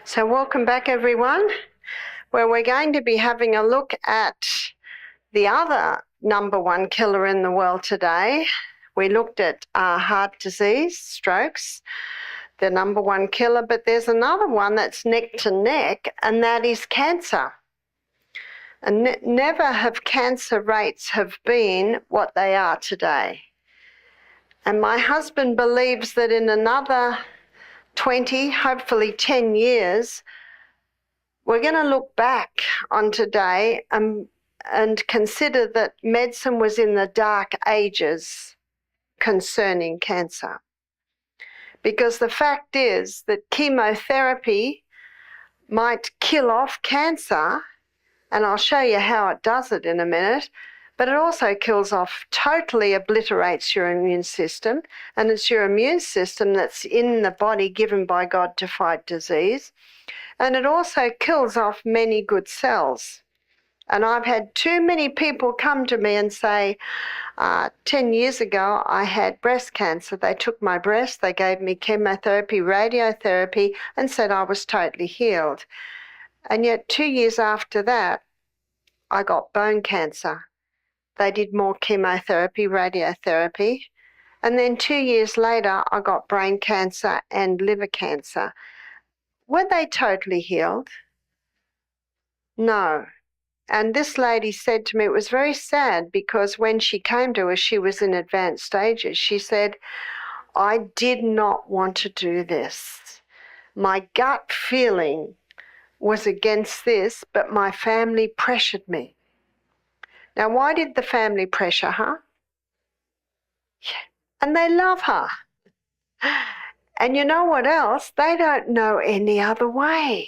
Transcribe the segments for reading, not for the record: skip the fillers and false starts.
So welcome back, everyone, where we're going to be having a look at the other number one killer in the world today. We looked at heart disease, strokes, the number one killer, but there's another one that's neck to neck, and that is cancer. And never have cancer rates have been what they are today. And my husband believes that in another 20, hopefully 10 years, we're going to look back on today and consider that medicine was in the dark ages concerning cancer. Because the fact is that chemotherapy might kill off cancer, and I'll show you how it does it in a minute, but it also totally obliterates your immune system, and it's your immune system that's in the body given by God to fight disease. And it also kills off many good cells. And I've had too many people come to me and say, 10 years ago, I had breast cancer. They took my breast, they gave me chemotherapy, radiotherapy, and said I was totally healed. And yet 2 years after that, I got bone cancer. They did more chemotherapy, radiotherapy. And then 2 years later, I got brain cancer and liver cancer. Were they totally healed? No. And this lady said to me, it was very sad because when she came to us, she was in advanced stages. She said, I did not want to do this. My gut feeling was against this, but my family pressured me. Now, why did the family pressure her? And they love her. And you know what else? They don't know any other way.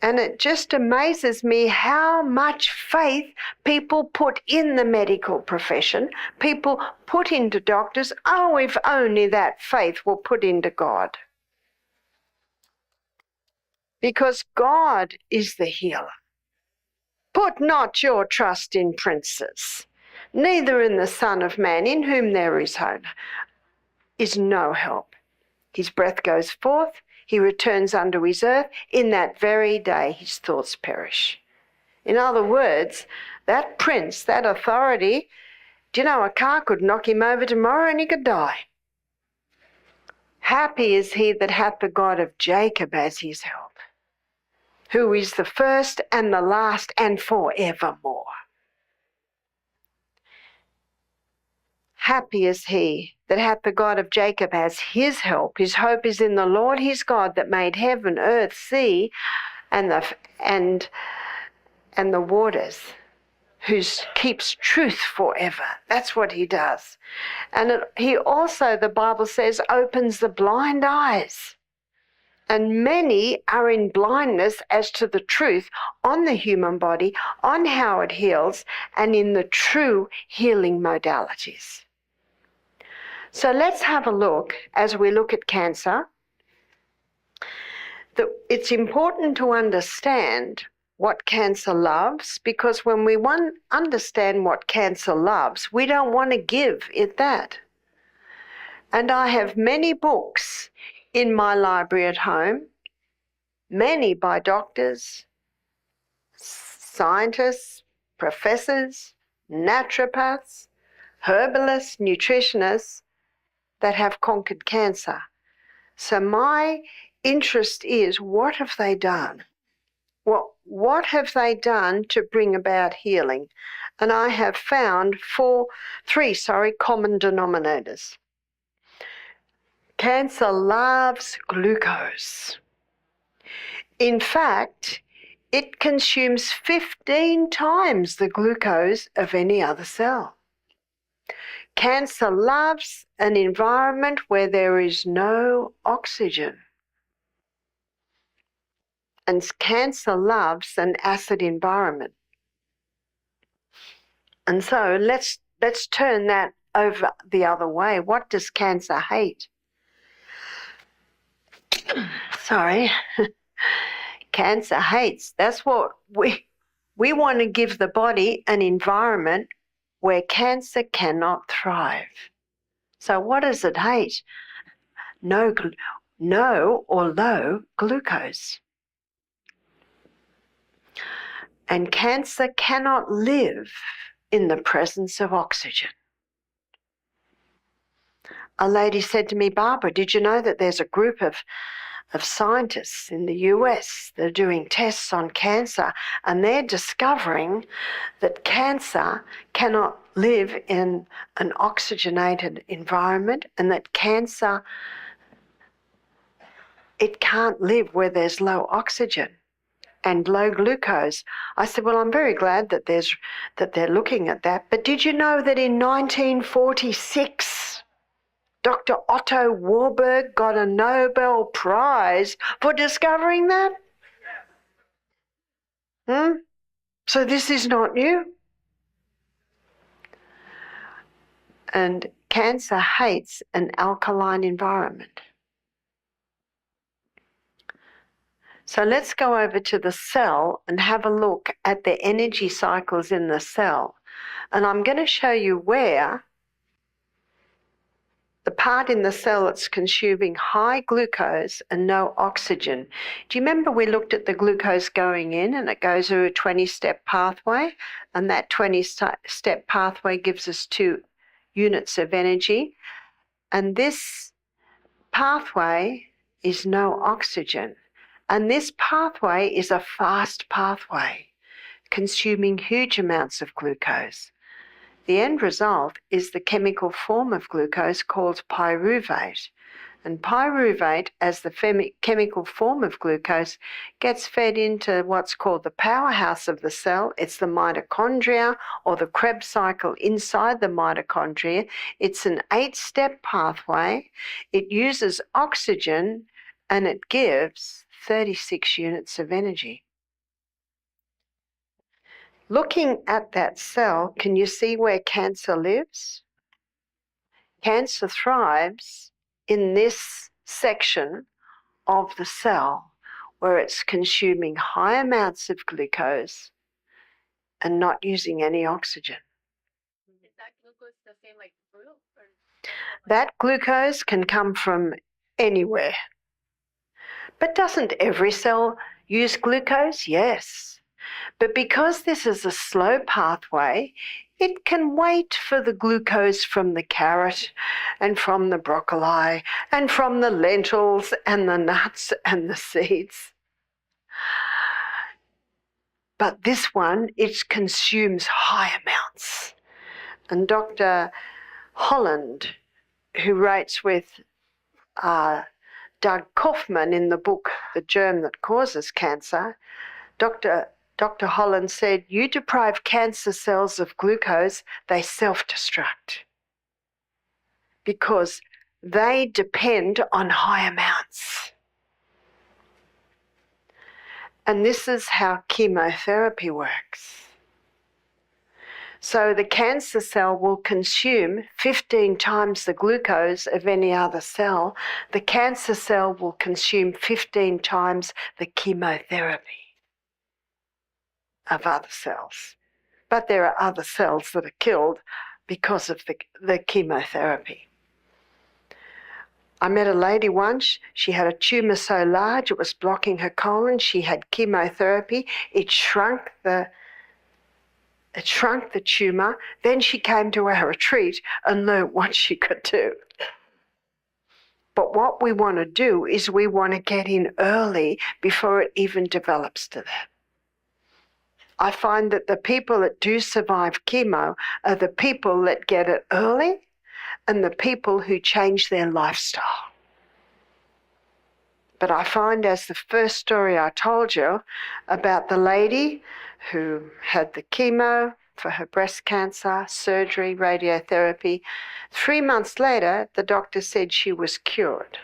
And it just amazes me how much faith people put in the medical profession, people put into doctors. Oh, if only that faith were put into God. Because God is the healer. Put not your trust in princes, neither in the Son of Man, in whom there is no help. His breath goes forth, he returns unto his earth. In that very day his thoughts perish. In other words, that prince, that authority, do you know, a car could knock him over tomorrow and he could die. Happy is he that hath the God of Jacob as his help, who is the first and the last and forevermore. Happy is he that hath the God of Jacob as his help. His hope is in the Lord his God that made heaven, earth, sea, and the waters, who keeps truth forever. That's what he does. And he also, the Bible says, opens the blind eyes. And many are in blindness as to the truth on the human body, on how it heals, and in the true healing modalities. So let's have a look, as we look at cancer, that it's important to understand what cancer loves, because when we understand what cancer loves, we don't want to give it that. And I have many books in my library at home, many by doctors, scientists, professors, naturopaths, herbalists, nutritionists that have conquered cancer. So my interest is, what have they done? What have they done to bring about healing? And I have found three common denominators. Cancer loves glucose. In fact, it consumes 15 times the glucose of any other cell. Cancer loves an environment where there is no oxygen. And cancer loves an acid environment. And so let's turn that over the other way. What does cancer hate? Sorry. Cancer hates. That's what we want to give the body an environment where cancer cannot thrive. So what does it hate? no or low glucose. And cancer cannot live in the presence of oxygen. A lady said to me, Barbara, did you know that there's a group of scientists in the US that are doing tests on cancer, and they're discovering that cancer cannot live in an oxygenated environment, and that cancer, it can't live where there's low oxygen and low glucose. I said, well, I'm very glad that they're looking at that. But did you know that in 1946, Dr. Otto Warburg got a Nobel Prize for discovering that? So this is not new. And cancer hates an alkaline environment. So let's go over to the cell and have a look at the energy cycles in the cell. And I'm going to show you where the part in the cell that's consuming high glucose and no oxygen. Do you remember we looked at the glucose going in, and it goes through a 20-step pathway, and that 20-step pathway gives us 2 units of energy, and this pathway is no oxygen. And this pathway is a fast pathway, consuming huge amounts of glucose. The end result is the chemical form of glucose called pyruvate. And pyruvate, as the chemical form of glucose, gets fed into what's called the powerhouse of the cell. It's the mitochondria, or the Krebs cycle inside the mitochondria. It's an 8-step pathway. It uses oxygen, and it gives 36 units of energy. Looking at that cell, can you see where cancer lives? Cancer thrives in this section of the cell where it's consuming high amounts of glucose and not using any oxygen. Is that glucose the same like fruit? That glucose can come from anywhere. But doesn't every cell use glucose? Yes. But because this is a slow pathway, it can wait for the glucose from the carrot and from the broccoli and from the lentils and the nuts and the seeds. But this one, it consumes high amounts. And Dr. Holland, who writes with Doug Kaufman in the book, The Germ That Causes Cancer, Dr. Holland said, you deprive cancer cells of glucose, they self-destruct because they depend on high amounts. And this is how chemotherapy works. So the cancer cell will consume 15 times the glucose of any other cell. The cancer cell will consume 15 times the chemotherapy of other cells. But there are other cells that are killed because of the chemotherapy. I met a lady once, she had a tumour so large it was blocking her colon. She had chemotherapy. It shrunk the tumour. Then she came to our retreat and learned what she could do. But what we want to do is we want to get in early before it even develops to that. I find that the people that do survive chemo are the people that get it early and the people who change their lifestyle. But I find, as the first story I told you about the lady who had the chemo for her breast cancer, surgery, radiotherapy, 3 months later, the doctor said she was cured.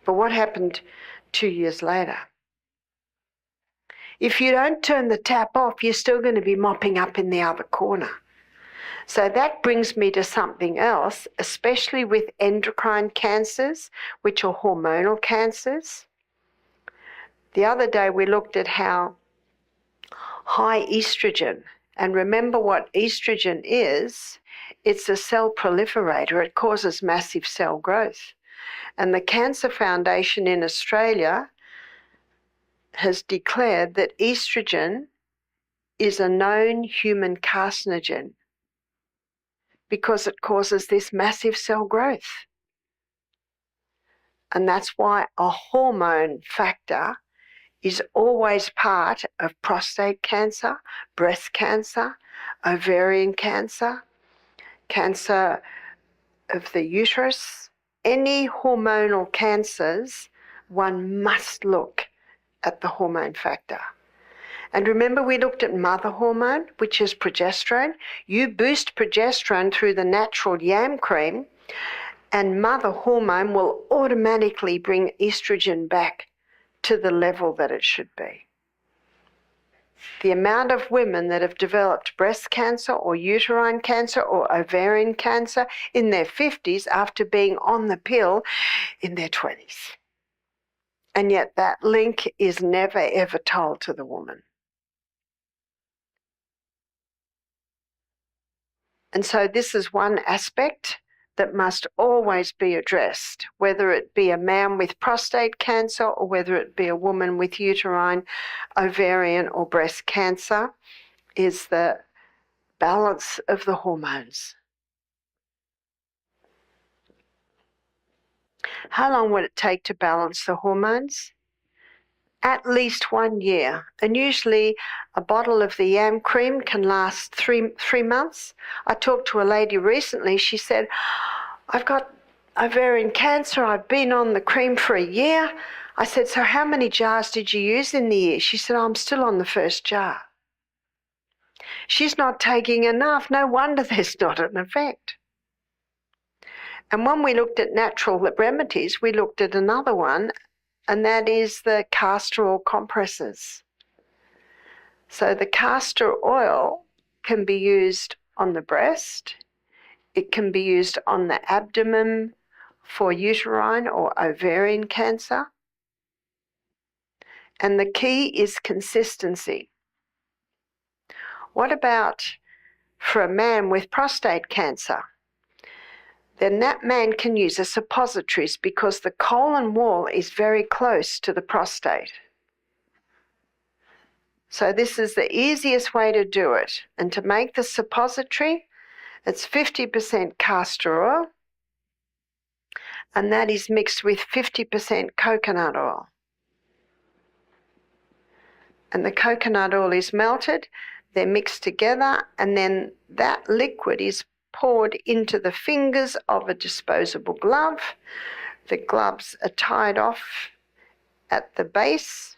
But what happened 2 years later? If you don't turn the tap off, you're still going to be mopping up in the other corner. So that brings me to something else, especially with endocrine cancers, which are hormonal cancers. The other day we looked at how high estrogen, and remember what estrogen is, it's a cell proliferator. It causes massive cell growth. And the Cancer Foundation in Australia has declared that estrogen is a known human carcinogen because it causes this massive cell growth. And that's why a hormone factor is always part of prostate cancer, breast cancer, ovarian cancer, cancer of the uterus, any hormonal cancers, one must look at the hormone factor. And remember, we looked at mother hormone, which is progesterone. You boost progesterone through the natural yam cream, and mother hormone will automatically bring estrogen back to the level that it should be. The amount of women that have developed breast cancer or uterine cancer or ovarian cancer in their 50s after being on the pill in their 20s. And yet that link is never ever told to the woman. And so this is one aspect that must always be addressed, whether it be a man with prostate cancer or whether it be a woman with uterine, ovarian or breast cancer, is the balance of the hormones. How long would it take to balance the hormones? At least 1 year. And usually a bottle of the yam cream can last three months. I talked to a lady recently. She said, I've got ovarian cancer. I've been on the cream for a year. I said, so how many jars did you use in the year? She said, I'm still on the first jar. She's not taking enough. No wonder there's not an effect. And when we looked at natural remedies, we looked at another one, and that is the castor oil compresses. So the castor oil can be used on the breast. It can be used on the abdomen for uterine or ovarian cancer. And the key is consistency. What about for a man with prostate cancer? Then that man can use a suppositories because the colon wall is very close to the prostate. So this is the easiest way to do it. And to make the suppository, it's 50% castor oil, and that is mixed with 50% coconut oil. And the coconut oil is melted, they're mixed together, and then that liquid is poured into the fingers of a disposable glove. The gloves are tied off at the base,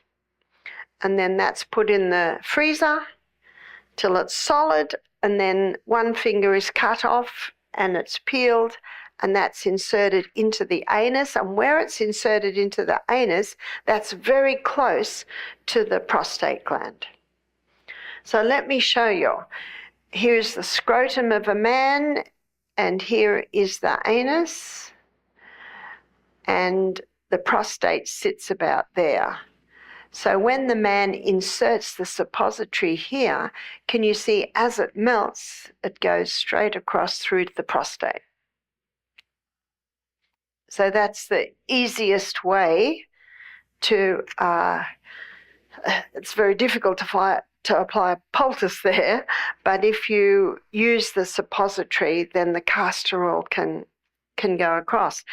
and then that's put in the freezer till it's solid, and then one finger is cut off and it's peeled, and that's inserted into the anus. And where it's inserted into the anus, that's very close to the prostate gland. So let me show you. Here's the scrotum of a man, and here is the anus, and the prostate sits about there. So when the man inserts the suppository here, can you see as it melts, it goes straight across through to the prostate. So that's the easiest way to, it's very difficult to apply a poultice there, but if you use the suppository, then the castor oil can go across.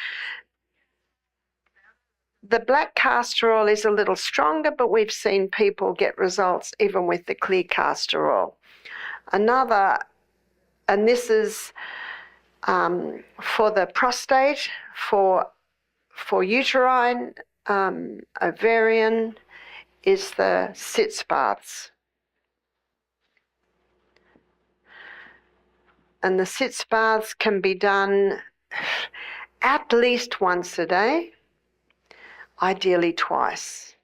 The black castor oil is a little stronger, but we've seen people get results even with the clear castor oil. Another, and this is for the prostate, for uterine, ovarian, is the sitz baths. And the sitz baths can be done at least once a day, ideally twice.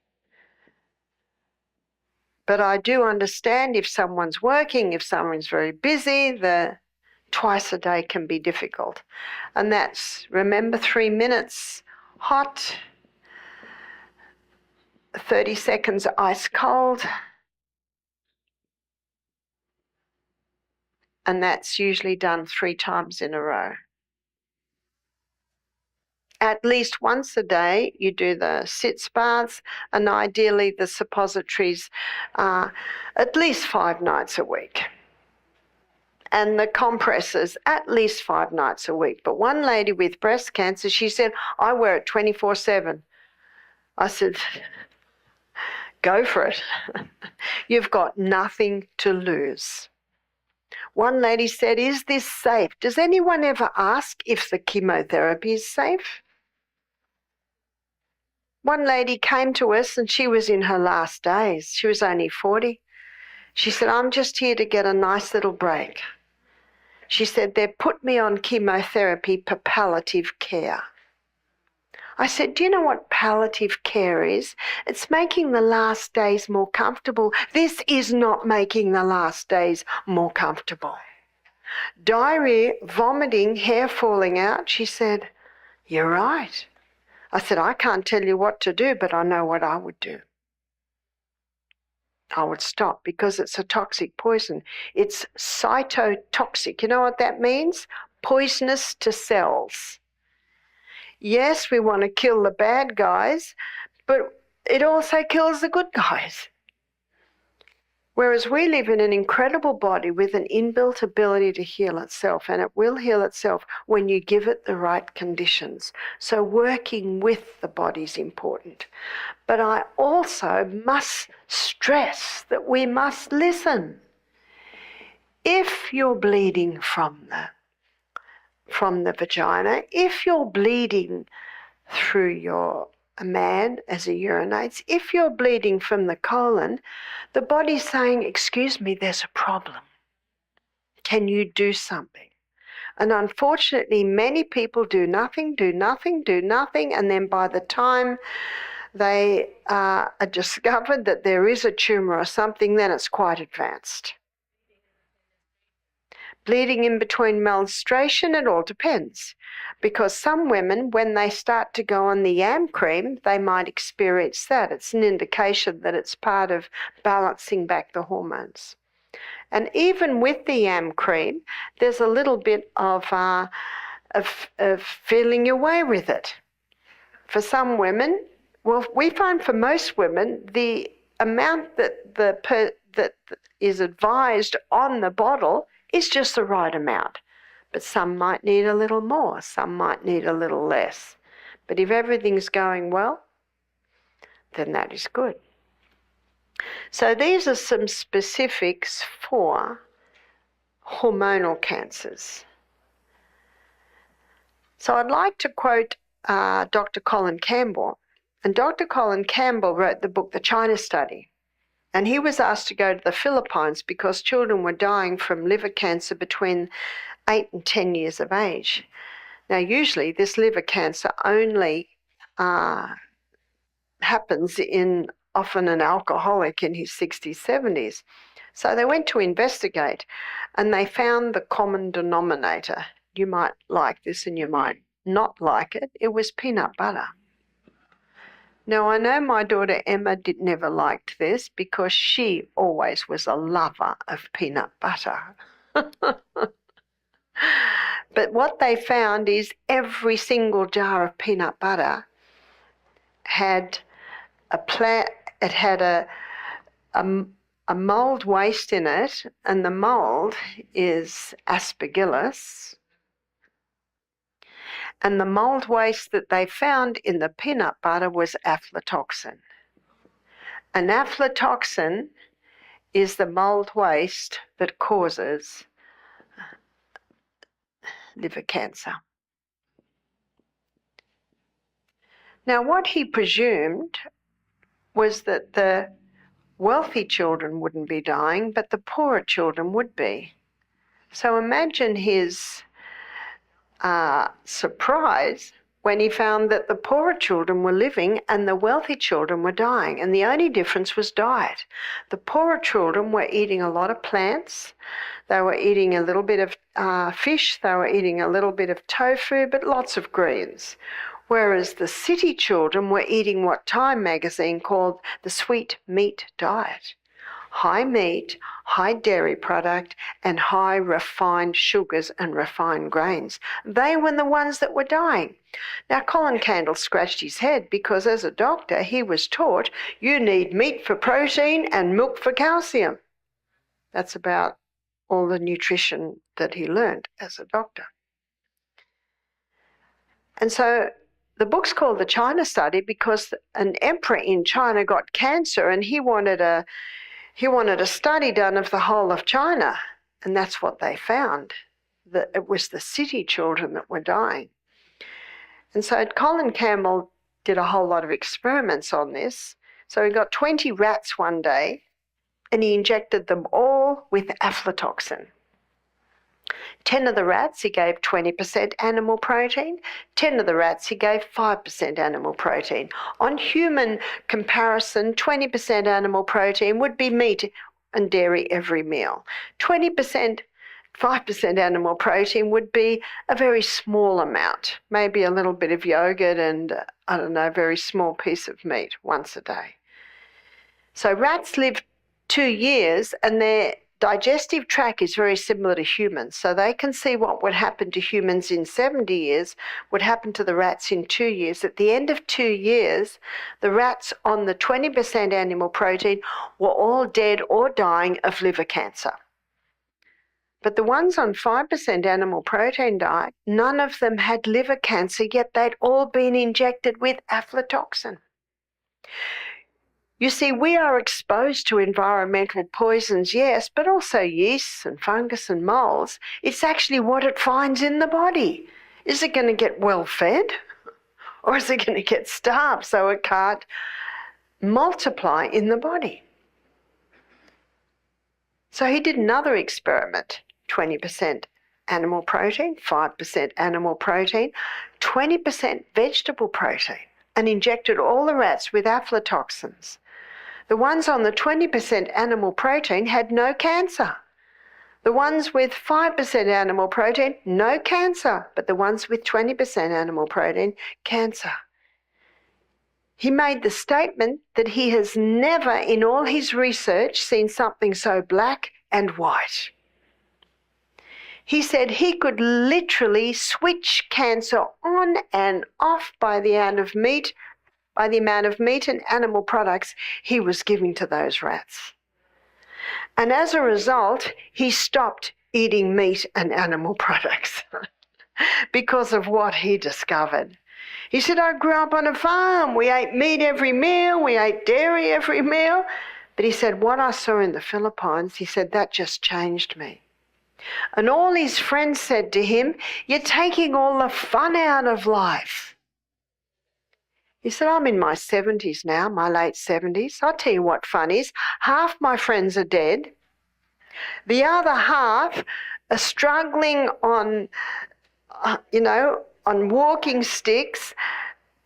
But I do understand if someone's working, if someone's very busy, the twice a day can be difficult. And that's, remember, 3 minutes hot, 30 seconds ice cold, and that's usually done 3 times in a row. At least once a day, you do the sitz baths, and ideally the suppositories at least 5 nights a week. And the compresses at least 5 nights a week. But one lady with breast cancer, she said, I wear it 24/7. I said, go for it. You've got nothing to lose. One lady said, is this safe? Does anyone ever ask if the chemotherapy is safe? One lady came to us and she was in her last days. She was only 40. She said, I'm just here to get a nice little break. She said, they put me on chemotherapy for palliative care. I said, do you know what palliative care is? It's making the last days more comfortable. This is not making the last days more comfortable. Diarrhea, vomiting, hair falling out. She said, you're right. I said, I can't tell you what to do, but I know what I would do. I would stop because it's a toxic poison. It's cytotoxic. You know what that means? Poisonous to cells. Yes, we want to kill the bad guys, but it also kills the good guys. Whereas we live in an incredible body with an inbuilt ability to heal itself, and it will heal itself when you give it the right conditions. So working with the body is important. But I also must stress that we must listen. If you're bleeding from the vagina, if you're bleeding through a man as he urinates, if you're bleeding from the colon, the body's saying, excuse me, there's a problem. Can you do something? And unfortunately, many people do nothing, and then by the time they are discovered that there is a tumour or something, then it's quite advanced. Bleeding in between menstruation, it all depends. Because some women, when they start to go on the yam cream, they might experience that. It's an indication that it's part of balancing back the hormones. And even with the yam cream, there's a little bit of feeling your way with it. For some women, well, we find for most women, the amount that is advised on the bottle is just the right amount. But some might need a little more, some might need a little less. But if everything's going well, then that is good. So these are some specifics for hormonal cancers. So I'd like to quote Dr. Colin Campbell. And Dr. Colin Campbell wrote the book, The China Study. And he was asked to go to the Philippines because children were dying from liver cancer between 8 and 10 years of age. Now, usually this liver cancer only happens in often an alcoholic in his 60s, 70s. So they went to investigate and they found the common denominator. You might like this and you might not like it. It was peanut butter. Now, I know my daughter Emma never liked this because she always was a lover of peanut butter. But what they found is every single jar of peanut butter had a mold waste in it, and the mold is aspergillus. And the mold waste that they found in the peanut butter was aflatoxin. And aflatoxin is the mold waste that causes liver cancer. Now, what he presumed was that the wealthy children wouldn't be dying, but the poorer children would be. So imagine his surprise when he found that the poorer children were living and the wealthy children were dying, and the only difference was diet. The poorer children were eating a lot of plants, they were eating a little bit of fish, they were eating a little bit of tofu, but lots of greens. Whereas the city children were eating what Time magazine called the sweet meat diet. high meat, high dairy product, and high refined sugars and refined grains. They were the ones that were dying. Now, Colin Campbell scratched his head because as a doctor, he was taught you need meat for protein and milk for calcium. That's about all the nutrition that he learned as a doctor. And so the book's called The China Study because an emperor in China got cancer and he wanted a study done of the whole of China. And that's what they found, that it was the city children that were dying. And so Colin Campbell did a whole lot of experiments on this. So he got 20 rats one day and he injected them all with aflatoxin. 10 of the rats he gave 20% animal protein, 10 of the rats he gave 5% animal protein. On human comparison, 20% animal protein would be meat and dairy every meal. 5% animal protein would be a very small amount, maybe a little bit of yogurt and, a very small piece of meat once a day. So rats live 2 years and their digestive tract is very similar to humans. So they can see what would happen to humans in 70 years would happen to the rats in 2 years. At the end of 2 years, the rats on the 20% animal protein were all dead or dying of liver cancer. But the ones on 5% animal protein diet, none of them had liver cancer, yet they'd all been injected with aflatoxin. You see, we are exposed to environmental poisons, yes, but also yeasts and fungus and molds. It's actually what it finds in the body. Is it going to get well fed or is it going to get starved so it can't multiply in the body? So he did another experiment, 20% animal protein, 5% animal protein, 20% vegetable protein, and injected all the rats with aflatoxins. The ones on the 20% animal protein had no cancer. The ones with 5% animal protein, no cancer, but the ones with 20% animal protein, cancer. He made the statement that he has never in all his research seen something so black and white. He said he could literally switch cancer on and off by the amount of meat and animal products he was giving to those rats. And as a result, he stopped eating meat and animal products because of what he discovered. He said, I grew up on a farm. We ate meat every meal. We ate dairy every meal. But he said, what I saw in the Philippines, he said, that just changed me. And all his friends said to him, you're taking all the fun out of life. He said, I'm in my 70s now, my late 70s. I'll tell you what fun is. Half my friends are dead. The other half are struggling on walking sticks,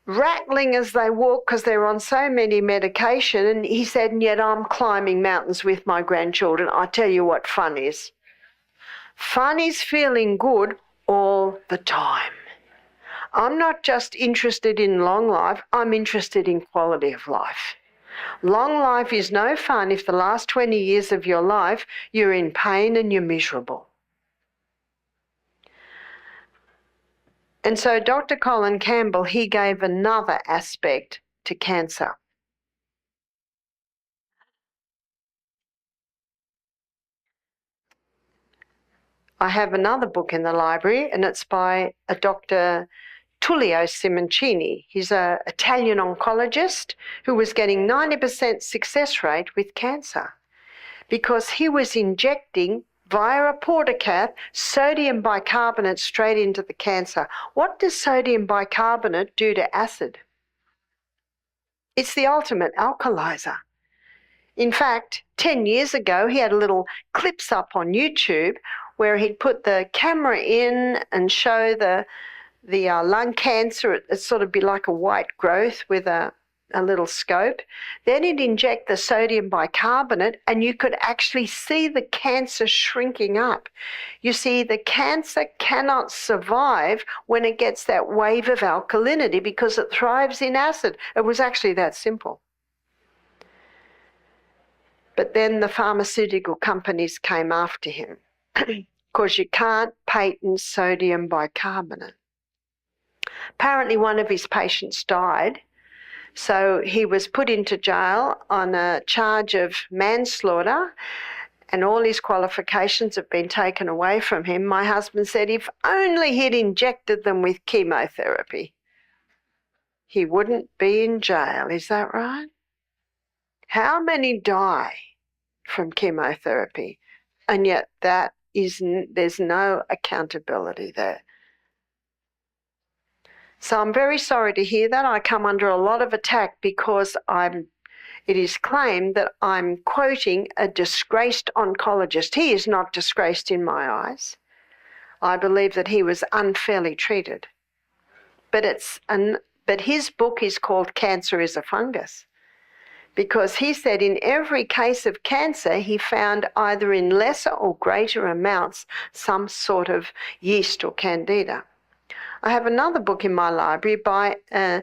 rattling as they walk because they're on so many medication. And he said, and yet I'm climbing mountains with my grandchildren. I tell you what fun is. Fun is feeling good all the time. I'm not just interested in long life, I'm interested in quality of life. Long life is no fun if the last 20 years of your life you're in pain and you're miserable. And so Dr. Colin Campbell, he gave another aspect to cancer. I have another book in the library and it's by a Dr. Tullio Simoncini. He's an Italian oncologist who was getting 90% success rate with cancer because he was injecting via a portacath sodium bicarbonate straight into the cancer. What does sodium bicarbonate do to acid? It's the ultimate alkalizer. In fact, 10 years ago, he had little clips up on YouTube where he'd put the camera in and show the lung cancer. It'd sort of be like a white growth with a little scope. Then he'd inject the sodium bicarbonate and you could actually see the cancer shrinking up. You see, the cancer cannot survive when it gets that wave of alkalinity because it thrives in acid. It was actually that simple. But then the pharmaceutical companies came after him because you can't patent sodium bicarbonate. Apparently one of his patients died, so he was put into jail on a charge of manslaughter, and all his qualifications have been taken away from him. My husband said if only he'd injected them with chemotherapy, he wouldn't be in jail. Is that right? How many die from chemotherapy? And yet there's no accountability there. So I'm very sorry to hear that. I come under a lot of attack because it is claimed that I'm quoting a disgraced oncologist. He is not disgraced in my eyes. I believe that he was unfairly treated. But his book is called Cancer is a Fungus, because he said in every case of cancer he found either in lesser or greater amounts some sort of yeast or candida. I have another book in my library by a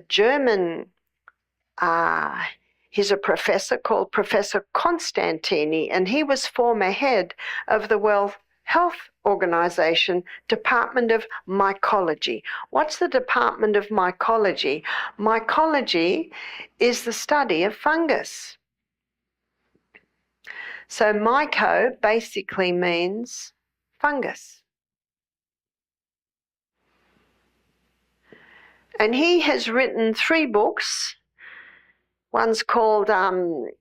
German, he's a professor called Professor Constantini, and he was former head of the World Health Organization Department of Mycology. What's the Department of Mycology? Mycology is the study of fungus. So myco basically means fungus. And he has written 3 books. One's called The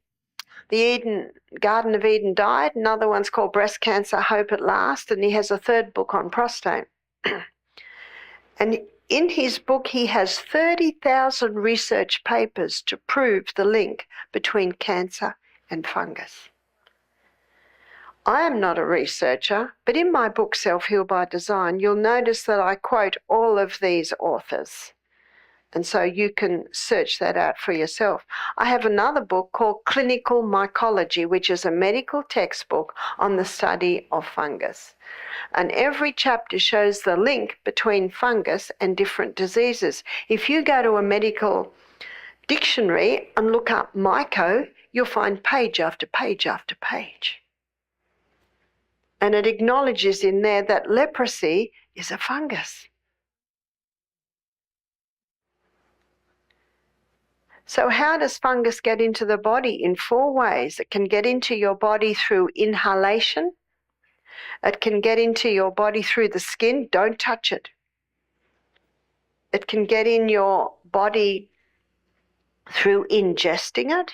Garden of Eden Died. Another one's called Breast Cancer, Hope at Last. And he has a 3rd book on prostate. And in his book, he has 30,000 research papers to prove the link between cancer and fungus. I am not a researcher, but in my book, Self-Heal by Design, you'll notice that I quote all of these authors. And so you can search that out for yourself. I have another book called Clinical Mycology, which is a medical textbook on the study of fungus. And every chapter shows the link between fungus and different diseases. If you go to a medical dictionary and look up myco, you'll find page after page after page. And it acknowledges in there that leprosy is a fungus. So how does fungus get into the body? In 4 ways. It can get into your body through inhalation. It can get into your body through the skin. Don't touch it. It can get in your body through ingesting it.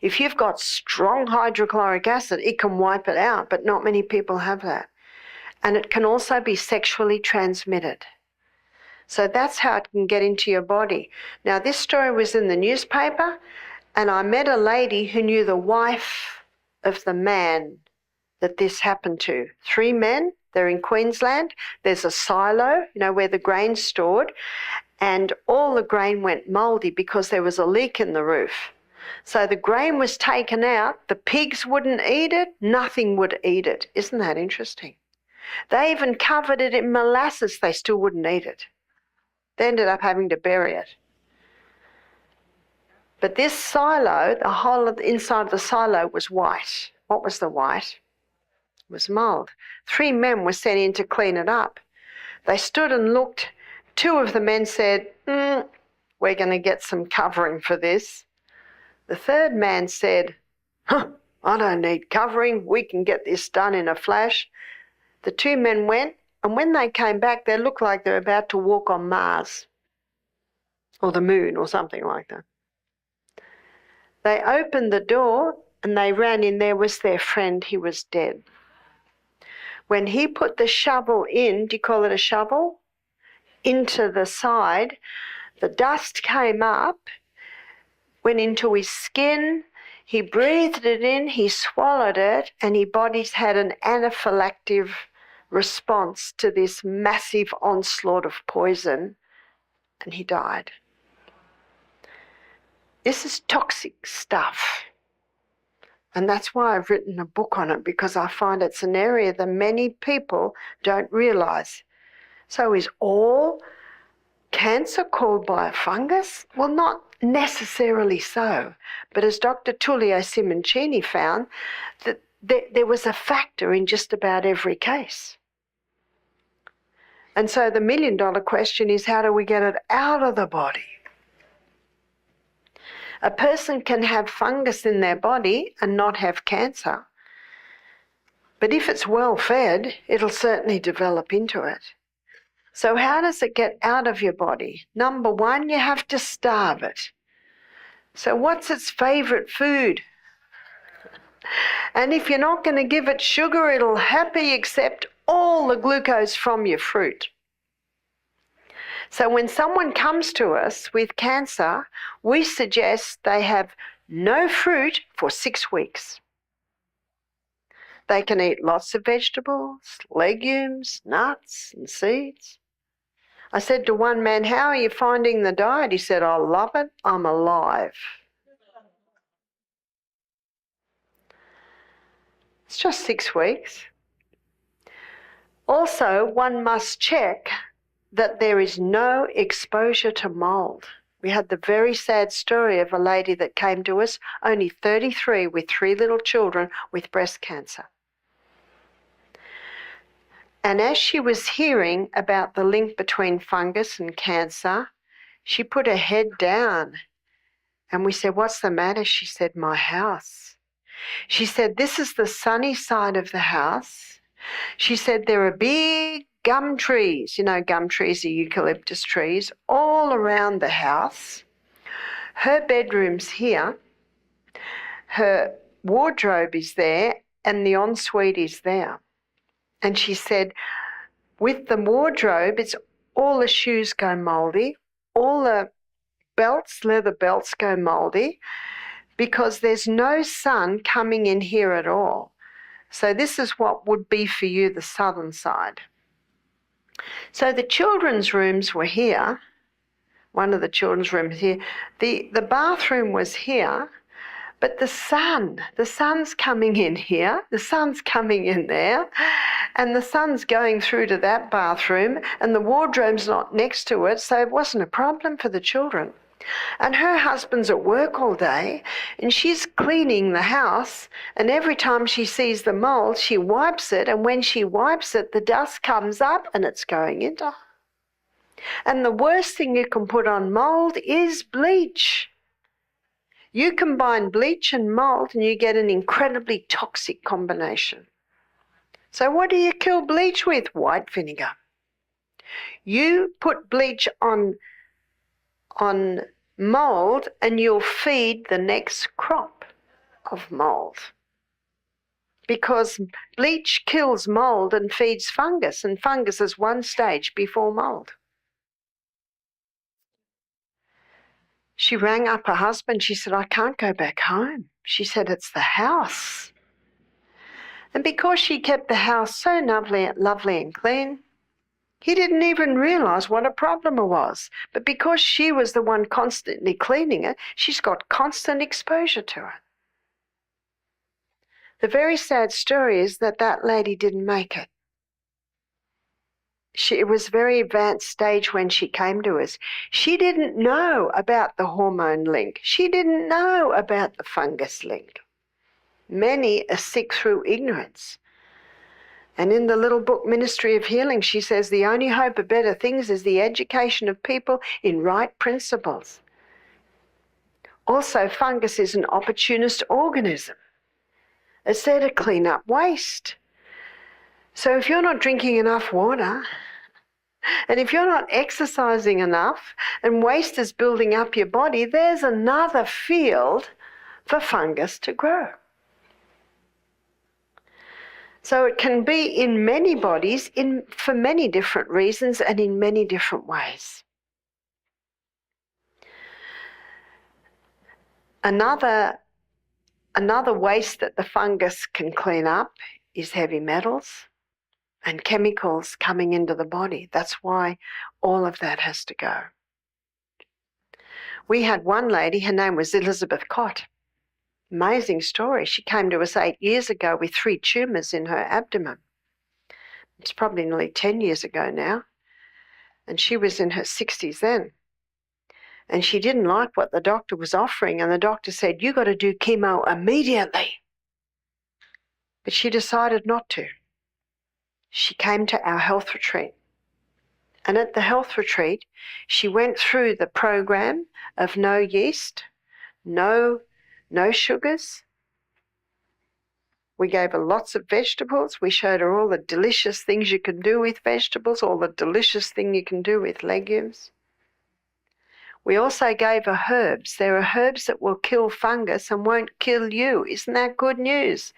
If you've got strong hydrochloric acid, it can wipe it out, but not many people have that. And it can also be sexually transmitted. So that's how it can get into your body. Now, this story was in the newspaper, and I met a lady who knew the wife of the man that this happened to. 3 men, they're in Queensland. There's a silo, where the grain's stored, and all the grain went mouldy because there was a leak in the roof. So the grain was taken out, the pigs wouldn't eat it, nothing would eat it. Isn't that interesting? They even covered it in molasses, they still wouldn't eat it. They ended up having to bury it. But this silo, the whole of the inside of the silo was white. What was the white? It was mould. 3 men were sent in to clean it up. They stood and looked. 2 of the men said, we're going to get some covering for this. The 3rd man said, I don't need covering. We can get this done in a flash. The 2 men went, and when they came back, they looked like they were about to walk on Mars or the moon or something like that. They opened the door and they ran in. There was their friend. He was dead. When he put the shovel in, do you call it a shovel? Into the side, the dust came up, went into his skin. He breathed it in, he swallowed it, and his body had an anaphylactic response to this massive onslaught of poison, and he died. This is toxic stuff. And that's why I've written a book on it, because I find it's an area that many people don't realise. So is all Cancer caused by a fungus? Well, not necessarily so. But as Dr. Tullio Simoncini found, that there was a factor in just about every case. And so the million-dollar question is, how do we get it out of the body? A person can have fungus in their body and not have cancer. But if it's well fed, it'll certainly develop into it. So how does it get out of your body? Number one, you have to starve it. So what's its favourite food? And if you're not going to give it sugar, it'll happily accept all the glucose from your fruit. So when someone comes to us with cancer, we suggest they have no fruit for 6 weeks. They can eat lots of vegetables, legumes, nuts and seeds. I said to one man, how are you finding the diet? He said, I love it, I'm alive. It's just 6 weeks. Also, one must check that there is no exposure to mould. We had the very sad story of a lady that came to us, only 33, with 3 little children with breast cancer. And as she was hearing about the link between fungus and cancer, she put her head down and we said, what's the matter? She said, my house. She said, this is the sunny side of the house. She said, there are big gum trees, you know, gum trees are eucalyptus trees, all around the house. Her bedroom's here. Her wardrobe is there and the ensuite is there. And she said, with the wardrobe, it's all the shoes go mouldy, all the belts, leather belts go mouldy, because there's no sun coming in here at all. So this is what would be for you the southern side. So the children's rooms were here. One of the children's rooms here. The bathroom was here. But the sun's coming in here, the sun's coming in there, and the sun's going through to that bathroom, and the wardrobe's not next to it, so it wasn't a problem for the children. And her husband's at work all day, and she's cleaning the house, and every time she sees the mould, she wipes it, and when she wipes it, the dust comes up and it's going into her. And the worst thing you can put on mould is bleach. You combine bleach and mould and you get an incredibly toxic combination. So what do you kill bleach with? White vinegar. You put bleach on mould and you'll feed the next crop of mould. Because bleach kills mould and feeds fungus, and fungus is one stage before mould. She rang up her husband. She said, I can't go back home. She said, it's the house. And because she kept the house so lovely and clean, he didn't even realise what a problem it was. But because she was the one constantly cleaning it, she's got constant exposure to it. The very sad story is that that lady didn't make it. It was a very advanced stage when she came to us. She didn't know about the hormone link. She didn't know about the fungus link. Many are sick through ignorance. And in the little book, Ministry of Healing, she says the only hope of better things is the education of people in right principles. Also, fungus is an opportunist organism. It's there to clean up waste. So if you're not drinking enough water, and if you're not exercising enough, and waste is building up your body, there's another field for fungus to grow. So it can be in many bodies for many different reasons and in many different ways. Another waste that the fungus can clean up is heavy metals and chemicals coming into the body. That's why all of that has to go. We had one lady, her name was Elizabeth Cott. Amazing story. She came to us 8 years ago with 3 tumours in her abdomen. It's probably nearly 10 years ago now. And she was in her 60s then. And she didn't like what the doctor was offering. And the doctor said, "You got to do chemo immediately." But she decided not to. She came to our health retreat. And at the health retreat, she went through the program of no yeast, no sugars. We gave her lots of vegetables. We showed her all the delicious things you can do with vegetables, all the delicious things you can do with legumes. We also gave her herbs. There are herbs that will kill fungus and won't kill you. Isn't that good news?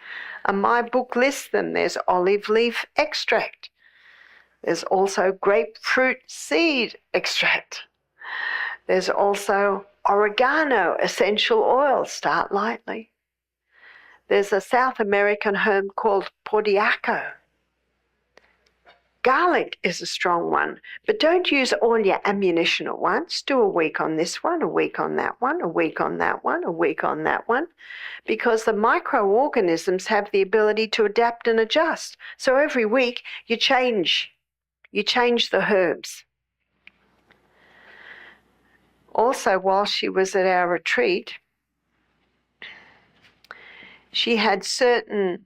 And my book lists them. There's olive leaf extract. There's also grapefruit seed extract. There's also oregano essential oil. Start lightly. There's a South American herb called pordiaco. Garlic is a strong one, but don't use all your ammunition at once. Do a week on this one, a week on that one, a week on that one, a week on that one, because the microorganisms have the ability to adapt and adjust. So every week you change the herbs. Also, while she was at our retreat, she had certain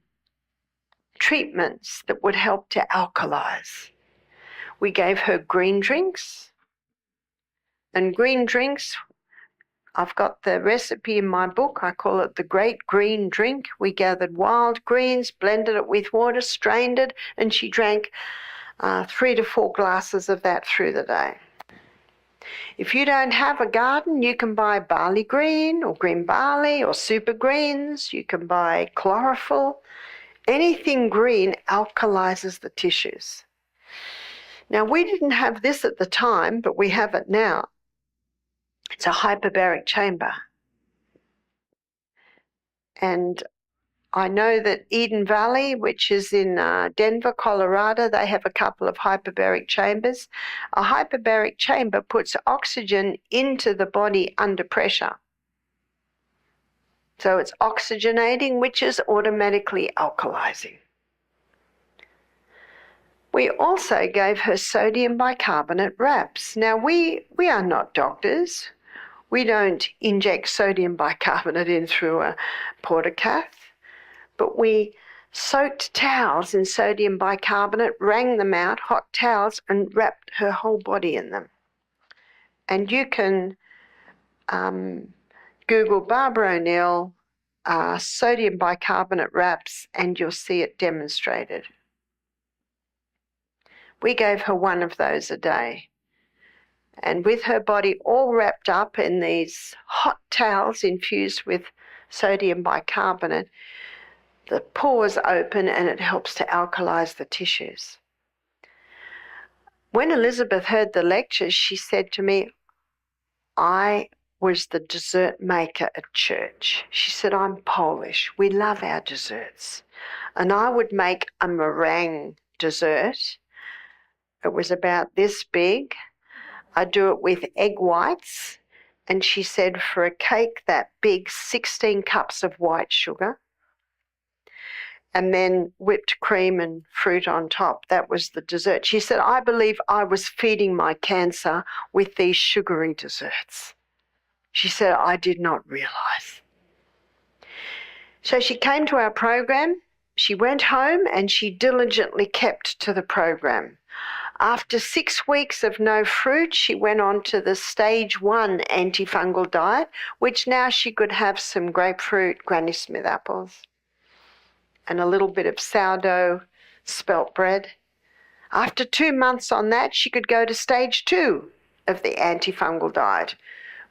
treatments that would help to alkalize. We gave her green drinks. And green drinks, I've got the recipe in my book. I call it the Great Green Drink. We gathered wild greens, blended it with water, strained it, and she drank 3 to 4 glasses of that through the day. If you don't have a garden, you can buy barley green or green barley or super greens. You can buy chlorophyll. Anything green alkalizes the tissues. Now, we didn't have this at the time, but we have it now. It's a hyperbaric chamber. And I know that Eden Valley, which is in Denver, Colorado, they have a couple of hyperbaric chambers. A hyperbaric chamber puts oxygen into the body under pressure. So it's oxygenating, which is automatically alkalizing. We also gave her sodium bicarbonate wraps. Now, we are not doctors. We don't inject sodium bicarbonate in through a portacath. But we soaked towels in sodium bicarbonate, wrung them out, hot towels, and wrapped her whole body in them. And you can Google Barbara O'Neill sodium bicarbonate wraps and you'll see it demonstrated. We gave her one of those a day. And with her body all wrapped up in these hot towels infused with sodium bicarbonate, the pores open and it helps to alkalize the tissues. When Elizabeth heard the lectures, she said to me, "I was the dessert maker at church." She said, "I'm Polish. We love our desserts." And I would make a meringue dessert. It was about this big. I'd do it with egg whites. And she said for a cake that big, 16 cups of white sugar. And then whipped cream and fruit on top. That was the dessert. She said, "I believe I was feeding my cancer with these sugary desserts." She said, "I did not realize." So she came to our program. She went home and she diligently kept to the program. After 6 weeks of no fruit, she went on to the stage 1 antifungal diet, which now she could have some grapefruit, Granny Smith apples, and a little bit of sourdough spelt bread. After 2 months on that, she could go to stage 2 of the antifungal diet,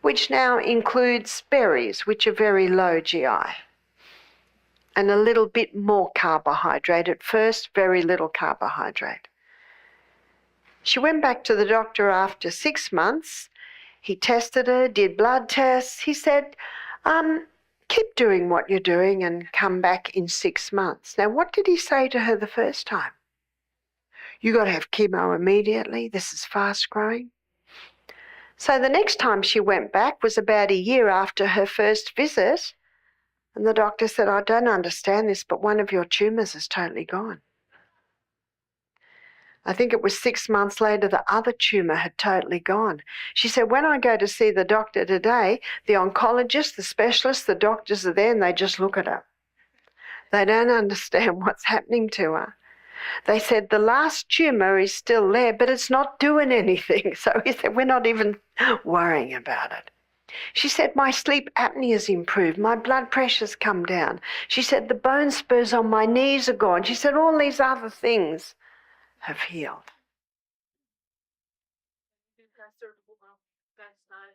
which now includes berries, which are very low GI, and a little bit more carbohydrate. At first, very little carbohydrate. She went back to the doctor after 6 months. He tested her, did blood tests. He said, "Keep doing what you're doing and come back in 6 months." Now, what did he say to her the first time? "You got to have chemo immediately. This is fast growing." So the next time she went back was about a year after her first visit. And the doctor said, "I don't understand this, but one of your tumours is totally gone." I think it was 6 months later, the other tumour had totally gone. She said, when I go to see the doctor today, the oncologist, the specialist, the doctors are there and they just look at her. They don't understand what's happening to her. They said, the last tumour is still there, but it's not doing anything. So he said, we're not even worrying about it. She said, my sleep apnea's improved. My blood pressure's come down. She said, the bone spurs on my knees are gone. She said, all these other things have healed.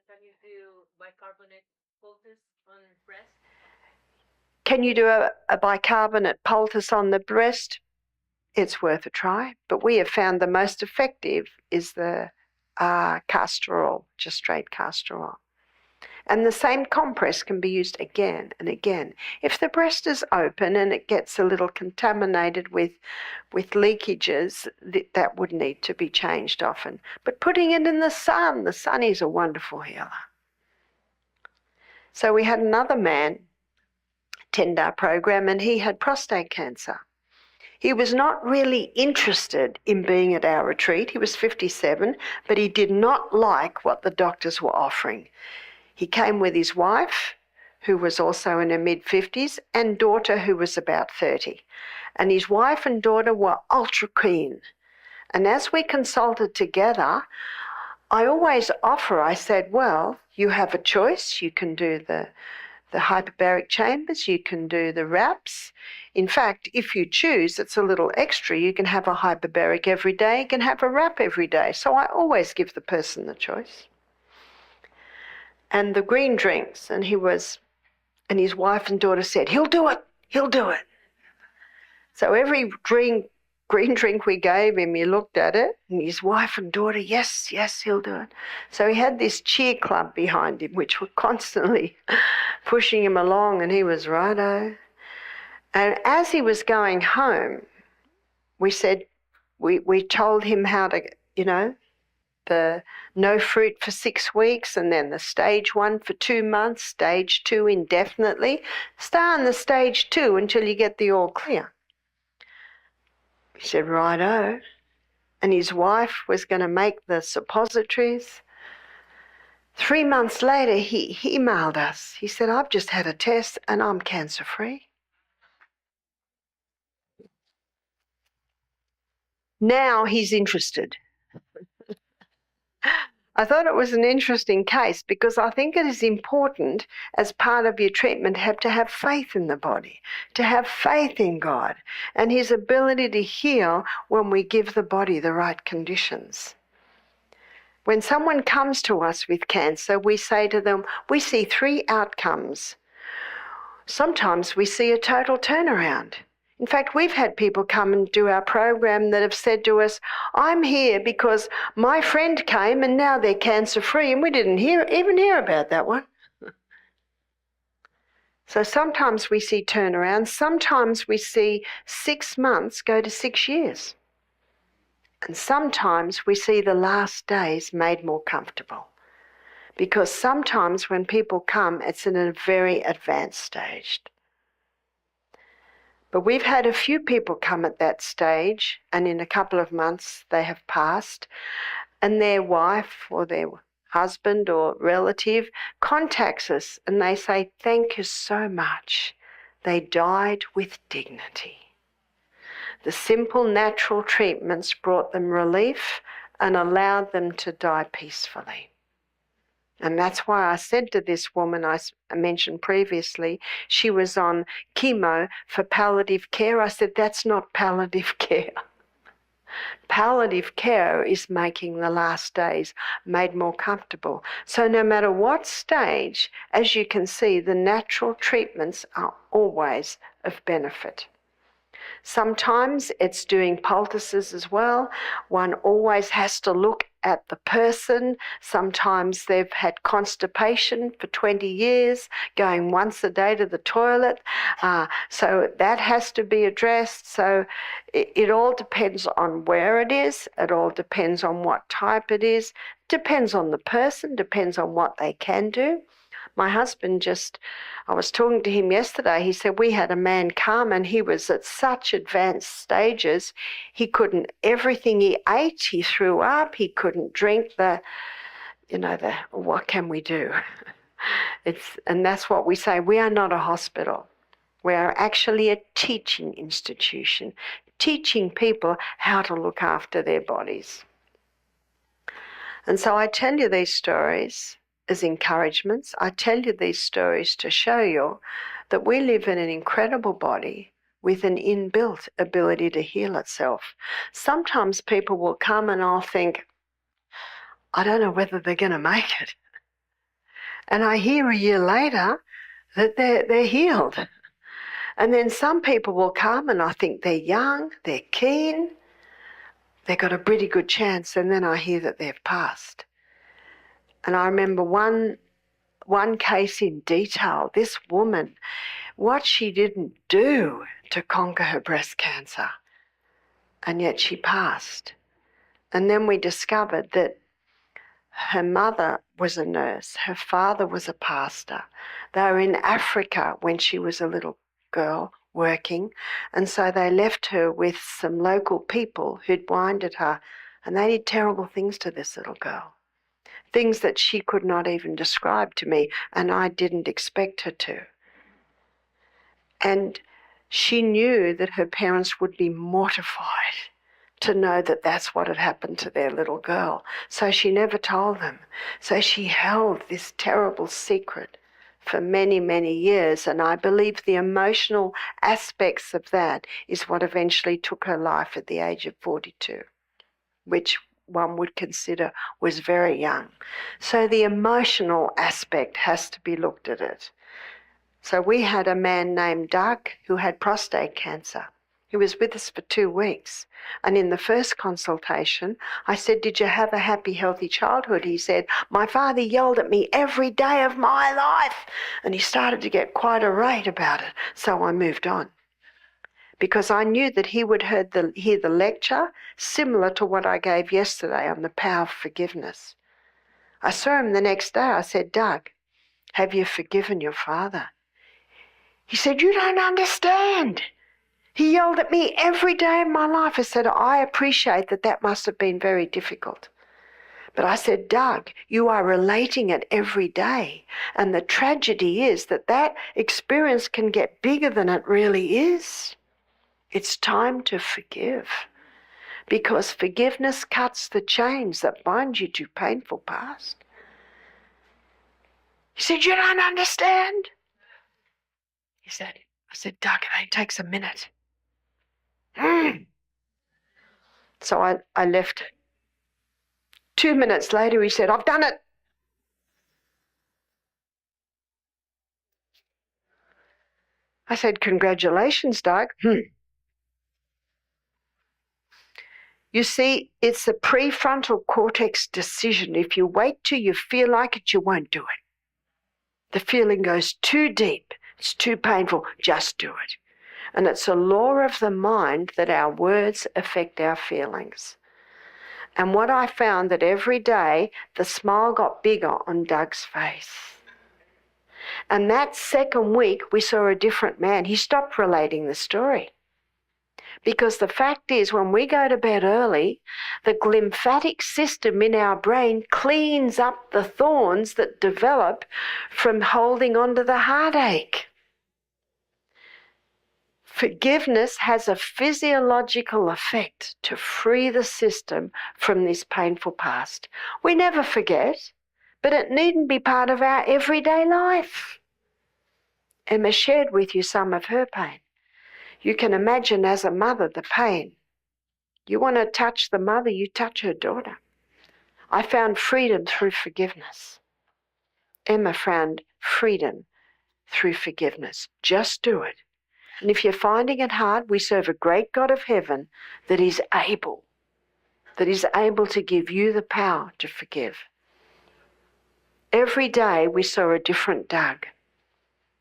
Can you do bicarbonate poultice on breast? Can you do a bicarbonate poultice on the breast? It's worth a try, but we have found the most effective is the castor oil, just straight castor oil. And the same compress can be used again and again. If the breast is open and it gets a little contaminated with leakages, that would need to be changed often. But putting it in the sun is a wonderful healer. So we had another man attend our program and he had prostate cancer. He was not really interested in being at our retreat. He was 57, but he did not like what the doctors were offering. He came with his wife, who was also in her mid-50s, and daughter, who was about 30. And his wife and daughter were ultra keen. And as we consulted together, I always offer, I said, well, you have a choice. You can do the hyperbaric chambers, you can do the wraps. In fact, if you choose, it's a little extra. You can have a hyperbaric every day, you can have a wrap every day. So I always give the person the choice. And the green drinks, and his wife and daughter said, he'll do it. So every green drink we gave him, he looked at it, and his wife and daughter, yes, he'll do it. So he had this cheer club behind him, which were constantly pushing him along, and he was righto. And as he was going home, we said, we told him how to, the no fruit for 6 weeks, and then the stage 1 for 2 months, stage 2 indefinitely. Stay on the stage 2 until you get the all clear. He said, righto. And his wife was going to make the suppositories. 3 months later, he emailed us. He said, I've just had a test and I'm cancer-free. Now he's interested. I thought it was an interesting case because I think it is important as part of your treatment to have faith in the body, to have faith in God and his ability to heal when we give the body the right conditions. When someone comes to us with cancer, we say to them, we see 3 outcomes. Sometimes we see a total turnaround. In fact, we've had people come and do our program that have said to us, I'm here because my friend came and now they're cancer-free, and we didn't even hear about that one. So sometimes we see turnarounds. Sometimes we see 6 months go to 6 years. And sometimes we see the last days made more comfortable. Because sometimes when people come, it's in a very advanced stage. But we've had a few people come at that stage, and in a couple of months they have passed, and their wife or their husband or relative contacts us and they say, thank you so much. They died with dignity. The simple natural treatments brought them relief and allowed them to die peacefully. And that's why I said to this woman I mentioned previously, she was on chemo for palliative care. I said, that's not palliative care. Palliative care is making the last days made more comfortable. So no matter what stage, as you can see, the natural treatments are always of benefit. Sometimes it's doing poultices as well. One always has to look at the person. Sometimes they've had constipation for 20 years, going once a day to the toilet. So that has to be addressed. So it all depends on where it is. It all depends on what type it is. Depends on the person, depends on what they can do. My husband I was talking to him yesterday, he said we had a man come and he was at such advanced stages, he couldn't, everything he ate, he threw up, he couldn't drink what can we do? And that's what we say, we are not a hospital. We are actually a teaching institution, teaching people how to look after their bodies. And so I tell you these stories as encouragements. I tell you these stories to show you that we live in an incredible body with an inbuilt ability to heal itself. Sometimes people will come and I'll think, I don't know whether they're going to make it. And I hear a year later that they're healed. And then some people will come and I think they're young, they're keen, they've got a pretty good chance, and then I hear that they've passed. And I remember one case in detail, this woman, what she didn't do to conquer her breast cancer, and yet she passed. And then we discovered that her mother was a nurse, her father was a pastor. They were in Africa when she was a little girl working, and so they left her with some local people who'd blinded her, and they did terrible things to this little girl, things that she could not even describe to me, and I didn't expect her to. And she knew that her parents would be mortified to know that that's what had happened to their little girl, so she never told them. So she held this terrible secret for many, many years, and I believe the emotional aspects of that is what eventually took her life at the age of 42, which one would consider was very young. So the emotional aspect has to be looked at it. So we had a man named Doug who had prostate cancer. He was with us for 2 weeks. And in the first consultation, I said, did you have a happy, healthy childhood? He said, my father yelled at me every day of my life. And he started to get quite irate about it. So I moved on, because I knew that he would hear the lecture similar to what I gave yesterday on the power of forgiveness. I saw him the next day. I said, Doug, have you forgiven your father? He said, you don't understand. He yelled at me every day of my life. I said, I appreciate that must have been very difficult. But I said, Doug, you are relating it every day. And the tragedy is that experience can get bigger than it really is. It's time to forgive, because forgiveness cuts the chains that bind you to painful past. He said, you don't understand? I said, Doug, it only takes a minute. So I left. 2 minutes later, he said, I've done it. I said, congratulations, Doug. You see, it's a prefrontal cortex decision. If you wait till you feel like it, you won't do it. The feeling goes too deep. It's too painful. Just do it. And it's a law of the mind that our words affect our feelings. And what I found that every day, the smile got bigger on Doug's face. And that second week, we saw a different man. He stopped relating the story. Because the fact is, when we go to bed early, the lymphatic system in our brain cleans up the thorns that develop from holding on to the heartache. Forgiveness has a physiological effect to free the system from this painful past. We never forget, but it needn't be part of our everyday life. Emma shared with you some of her pain. You can imagine as a mother the pain. You want to touch the mother, you touch her daughter. I found freedom through forgiveness. Emma found freedom through forgiveness. Just do it. And if you're finding it hard, we serve a great God of heaven that is able to give you the power to forgive. Every day we saw a different Doug.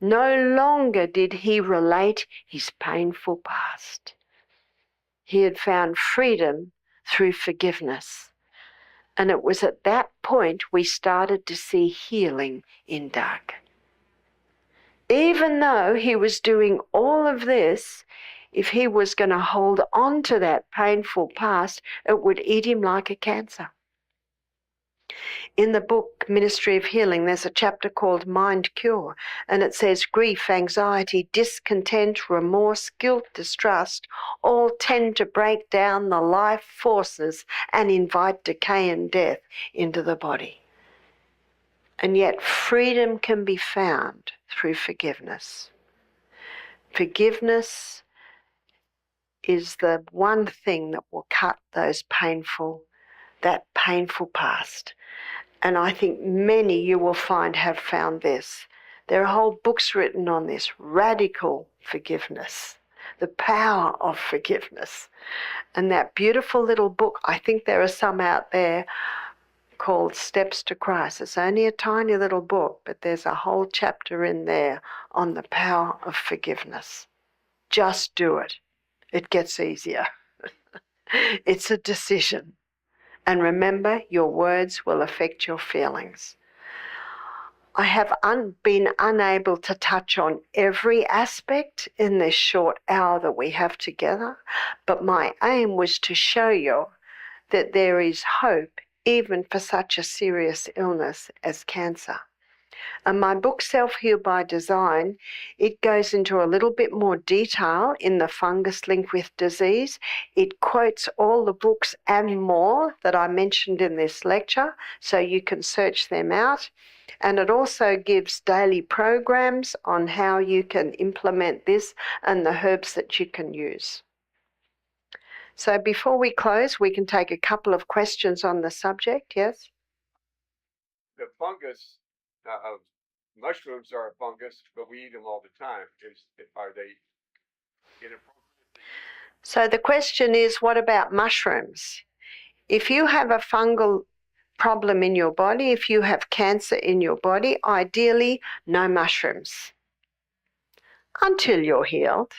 No longer did he relate his painful past. He had found freedom through forgiveness. And it was at that point we started to see healing in Doug. Even though he was doing all of this, if he was going to hold on to that painful past, it would eat him like a cancer. In the book Ministry of Healing, there's a chapter called Mind Cure, and it says grief, anxiety, discontent, remorse, guilt, distrust all tend to break down the life forces and invite decay and death into the body. And yet freedom can be found through forgiveness. Forgiveness is the one thing that will cut that painful past. And I think many you will find have found this. There are whole books written on this, radical forgiveness, the power of forgiveness. And that beautiful little book, I think there are some out there called Steps to Christ. It's only a tiny little book, but there's a whole chapter in there on the power of forgiveness. Just do it. It gets easier. It's a decision. And remember, your words will affect your feelings. I have been unable to touch on every aspect in this short hour that we have together, but my aim was to show you that there is hope even for such a serious illness as cancer. And my book, Self-Heal by Design, it goes into a little bit more detail in the fungus link with disease. It quotes all the books and more that I mentioned in this lecture, so you can search them out. And it also gives daily programs on how you can implement this and the herbs that you can use. So before we close, we can take a couple of questions on the subject. Yes? The fungus, mushrooms are a fungus, but we eat them all the time. Are they inappropriate? So the question is, what about mushrooms? If you have a fungal problem in your body, if you have cancer in your body, ideally no mushrooms until you're healed.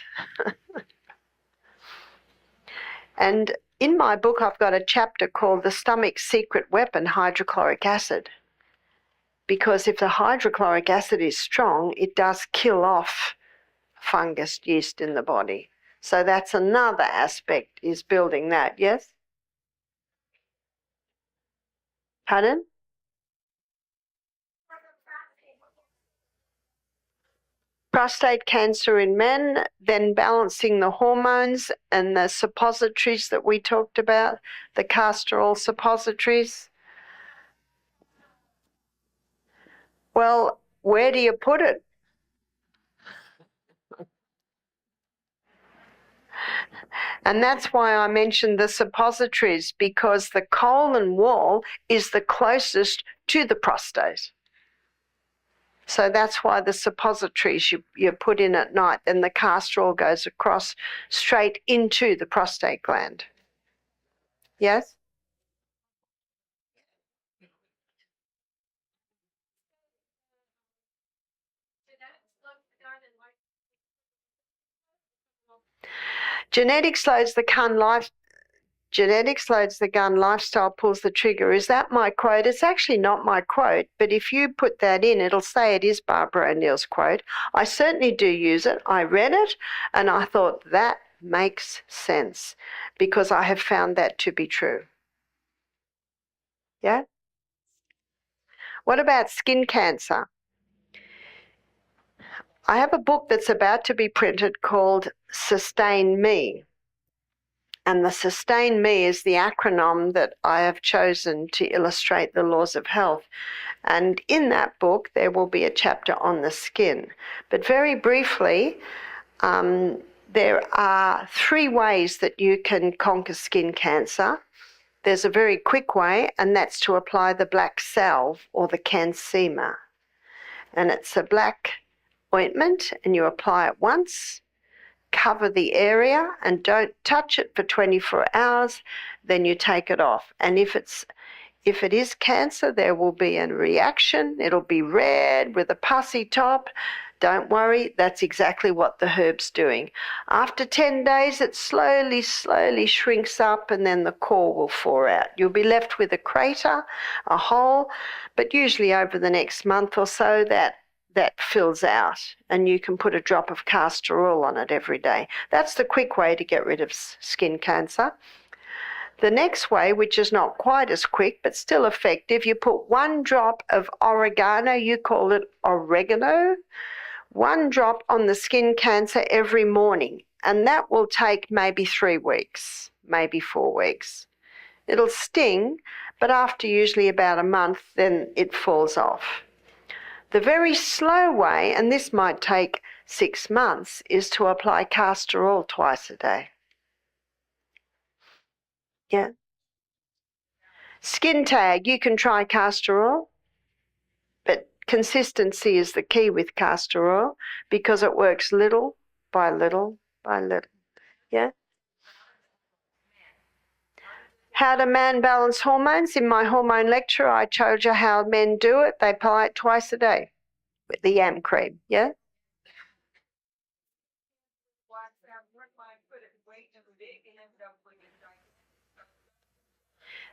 And in my book, I've got a chapter called The Stomach's Secret Weapon, Hydrochloric Acid. Because if the hydrochloric acid is strong, it does kill off fungus yeast in the body. So that's another aspect, is building that, yes? Pardon? Prostate cancer in men, then balancing the hormones and the suppositories that we talked about, the castor oil suppositories. Well, where do you put it? And that's why I mentioned the suppositories, because the colon wall is the closest to the prostate. So that's why the suppositories you put in at night, and the castor oil goes across straight into the prostate gland. Yes? Genetics loads the gun, lifestyle pulls the trigger. Is that my quote? It's actually not my quote, but if you put that in, it'll say it is Barbara O'Neill's quote. I certainly do use it. I read it and I thought that makes sense, because I have found that to be true. Yeah? What about skin cancer? I have a book that's about to be printed called Sustain Me. And the Sustain Me is the acronym that I have chosen to illustrate the laws of health. And in that book, there will be a chapter on the skin. But very briefly, there are 3 ways that you can conquer skin cancer. There's a very quick way, and that's to apply the black salve or the cansema. And it's a black ointment, and you apply it once, cover the area and don't touch it for 24 hours, then you take it off. And if it is cancer, there will be a reaction. It'll be red with a pussy top. Don't worry, that's exactly what the herb's doing. After 10 days, it slowly shrinks up, and then the core will fall out. You'll be left with a crater, a hole, but usually over the next month or so, that that fills out, and you can put a drop of castor oil on it every day. That's the quick way to get rid of skin cancer. The next way, which is not quite as quick but still effective, you put 1 drop of oregano, you call it oregano, 1 drop on the skin cancer every morning, and that will take maybe 3 weeks, maybe 4 weeks. It'll sting, but after usually about a month, then it falls off. The very slow way, and this might take 6 months, is to apply castor oil twice a day. Yeah. Skin tag, you can try castor oil, but consistency is the key with castor oil because it works little by little by little. Yeah. How do men balance hormones? In my hormone lecture, I told you how men do it. They apply it twice a day with the yam cream. Yeah.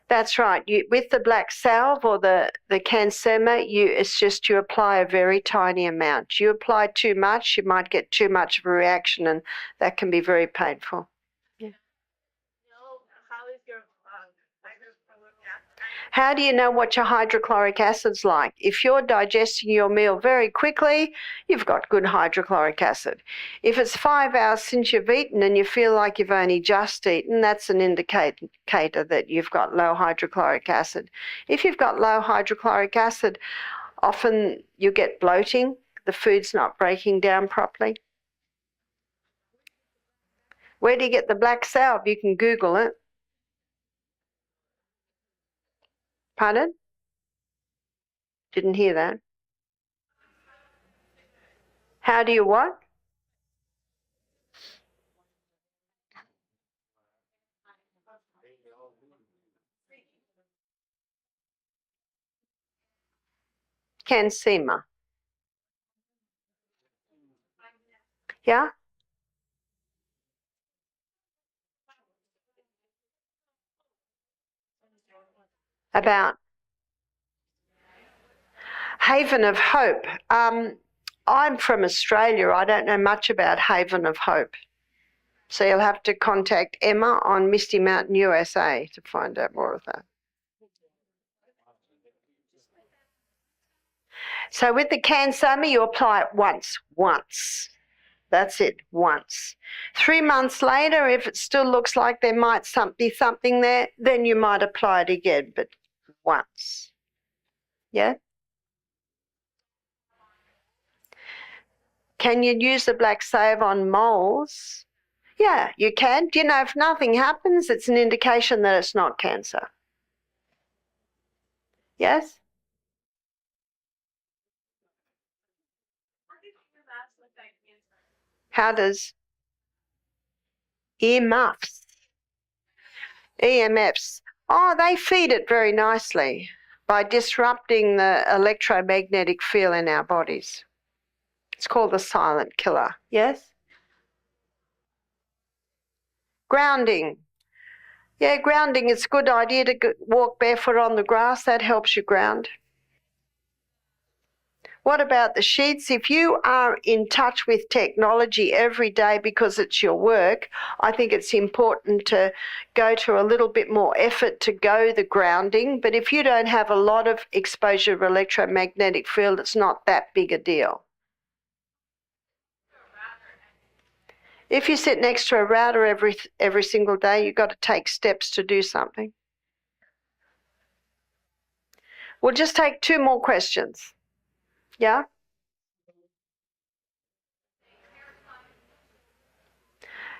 That's right. With the black salve or the Cansema, it's just you apply a very tiny amount. You apply too much, you might get too much of a reaction, and that can be very painful. Yeah. How is your hydrochloric acid? How do you know what your hydrochloric acid's like? If you're digesting your meal very quickly, you've got good hydrochloric acid. If it's 5 hours since you've eaten and you feel like you've only just eaten, that's an indicator that you've got low hydrochloric acid. If you've got low hydrochloric acid, often you get bloating, the food's not breaking down properly. Where do you get the black salve? You can Google it. Pardon? Didn't hear that. How do you what? Cansema. Yeah? About Haven of Hope. I'm from Australia. I don't know much about Haven of Hope. So you'll have to contact Emma on Misty Mountain, USA to find out more of that. So with the Cansema, you apply it once. That's it, once. 3 months later, if it still looks like there might be something there, then you might apply it again, but once. Yeah? Can you use the black salve on moles? Yeah, you can. Do you know if nothing happens, it's an indication that it's not cancer. Yes? How does earmuffs, EMFs, they feed it very nicely by disrupting the electromagnetic field in our bodies. It's called the silent killer. Yes? Grounding. Yeah, grounding, it's a good idea to walk barefoot on the grass. That helps you ground. What about the sheets? If you are in touch with technology every day because it's your work, I think it's important to go to a little bit more effort to go the grounding. But if you don't have a lot of exposure to electromagnetic field, it's not that big a deal. If you sit next to a router every single day, you've got to take steps to do something. We'll just take 2 more questions. Yeah?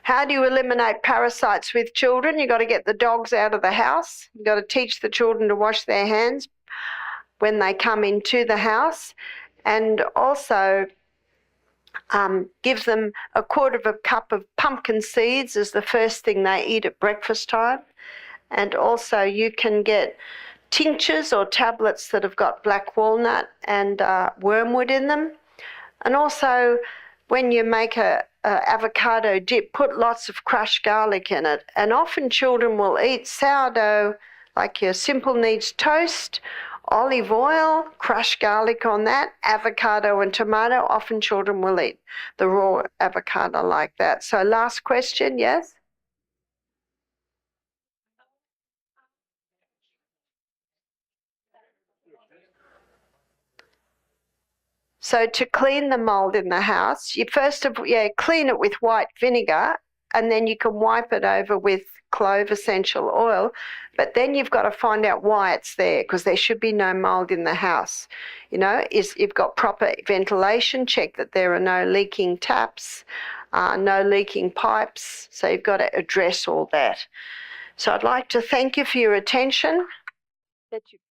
How do you eliminate parasites with children? You've got to get the dogs out of the house. You've got to teach the children to wash their hands when they come into the house, and also give them a quarter of a cup of pumpkin seeds as the first thing they eat at breakfast time. And also you can get tinctures or tablets that have got black walnut and wormwood in them. And also when you make a avocado dip, put lots of crushed garlic in it. And often children will eat sourdough, like your simple needs toast, Olive oil, crushed garlic on that, avocado and tomato. Often children will eat the raw avocado like that. So last question, yes? So to clean the mold in the house, you first of clean it with white vinegar, and then you can wipe it over with clove essential oil. But then you've got to find out why it's there, because there should be no mold in the house. You know, you've got proper ventilation, check that there are no leaking taps, no leaking pipes. So you've got to address all that. So I'd like to thank you for your attention. That you